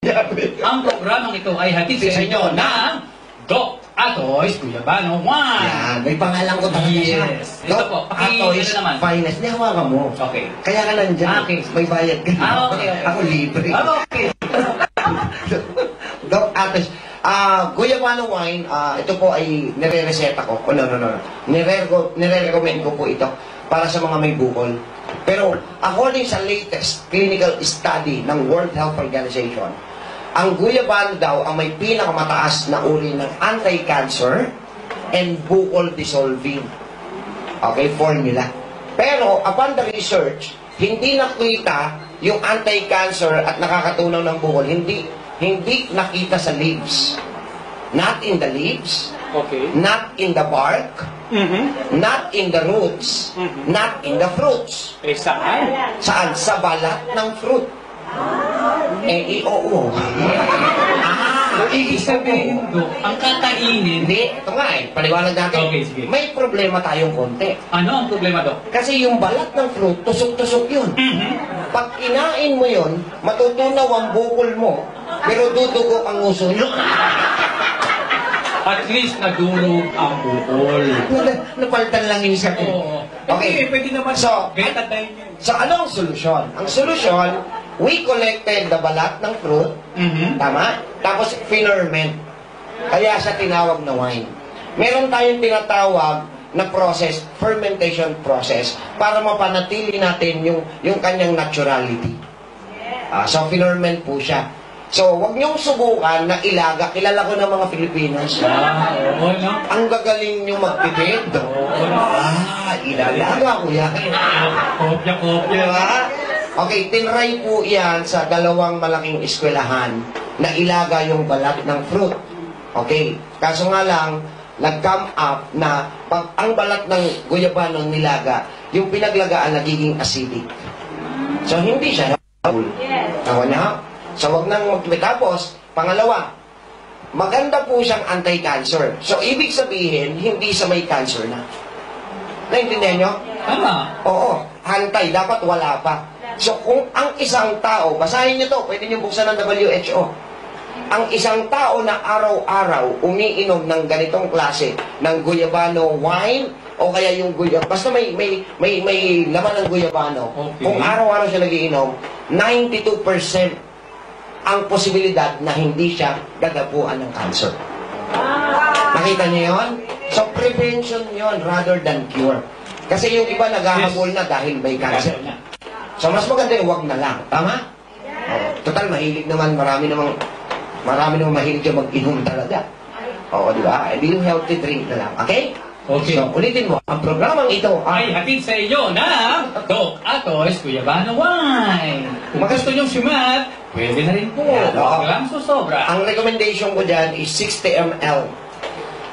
Ang programang ito ay hatid sa inyo ng Doc Atoy's Guyabano Wine. Yan, may pangalan ko talaga siya. Yes. Ito po, Atoy's naman. Finest. Hindi, hawakan mo. Okay. Kaya ka nandyan. Okay. May bayad ka. Okay. Ako libre. Okay. Doc Atoy's. Guyabano Wine, ito po ay nire-reseta ko. Oh, no. Nire-recommend ko po ito para sa mga may bukol. Pero according sa latest clinical study ng World Health Organization, ang guyabano daw ang may pinakamataas na uri ng anti-cancer and bukol dissolving. Okay, formula. Pero upon the research, hindi nakita yung anti-cancer at nakakatunaw ng bukol. Hindi nakita sa leaves. Not in the leaves. Okay. Not in the bark. Not in the roots. Not in the fruits. Eh, saan? Saan? Sa balat ng fruit. oo. Ibig sabihin, Doc, ang kakainin. Hindi, ito nga paliwanag natin. Okay, sige. May problema tayong konti. Ano ang problema, Doc? Kasi yung balat ng fruit, tusok-tusok yun. Pag kinain mo yun, matutunaw ang bukol mo, pero dudugo ang uso nyo. At least nadurog ang bukol. Napalitan lang yung isa ko. Oo. Okay. Pwede naman betadine yun. So, ano ang solusyon? Ang solusyon, we collected the balat ng fruit, tama? Tapos, ferment. Kaya siya tinawag na wine. Meron tayong tinatawag na process, fermentation process, para mapanatili natin yung kanyang naturality. So, ferment po siya. So, wag niyong subukan na ilaga. Kilala ko ng mga Pilipinas. Oo, no? Ang gagaling nyo magpipid. Ilalaga ko yan. Kopya. Diba? Okay, tinry po yan sa dalawang malaking eskwelahan na ilaga yung balat ng fruit. Okay, kaso nga lang, nag-come up na pag ang balat ng guyabano nilaga, yung pinaglagaan nagiging acidic. So, hindi siya harmful. Tawa na? So, wag nang magtapos. Pangalawa, maganda po siyang anti-cancer. So, ibig sabihin, hindi sa may cancer na. Naintindihan nyo? Tama. Oo, hantay. Dapat wala pa. So, kung ang isang tao, basahin nyo to, pwede nyo buksan ng WHO. Ang isang tao na araw-araw umiinom ng ganitong klase ng guyabano wine, o kaya yung guyabano, basta may laman ng guyabano. Okay. Kung araw-araw siya nagiinom, 92% ang posibilidad na hindi siya dadapuan ng cancer. Nakita niyo yun? So, prevention yun rather than cure. Kasi yung iba naghahabol na dahil may cancer. So, mas maganda yung wag na lang. Tama? Total, mahilig naman, marami namang mahilig yung mag-inom talaga. Oo, di ba? Hindi yung healthy drink na lang. Okay? Okay. So, ulitin mo, ang programang ito Ay hatid sa inyo ng Doc Atoy's Guyabano Wine. Kung gusto niyong simat, pwede na rin po. Yan, oo. Wag lang susobra. ang recommendation ko dyan is 60 ml.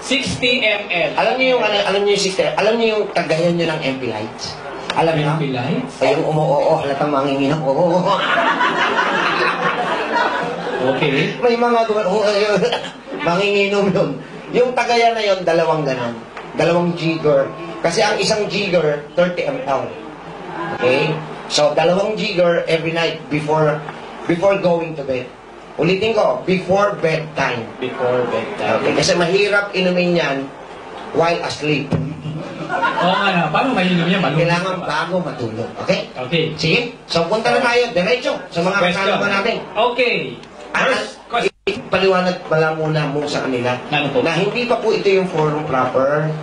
60 ml. Alam niyo yung 60 ml? Alam niyo yung tagayan nyo ng MP Lights? Alam niyo? MP Lights? Ay, yung umuoo, halatang manginginom. Oo. Okay. May mga manginginom yun. Yung tagayan na yun, dalawang ganon. Dalawang jigger. Kasi ang isang jigger, 30 ml. Okay? So, dalawang jigger every night before going to bed. Ulitin ko, before bedtime. Before bedtime. Okay? Kasi mahirap inumin yan while asleep. Oo nga na. Paano mainom yan? Malungkot Kailangan pa. bago matulog. Okay? Okay. Sige. So, punta na tayo. Diretso sa mga kasama natin. Okay. First question. Paliwanag pala muna mo sa kanila Ano po? na hindi pa po ito yung forum proper.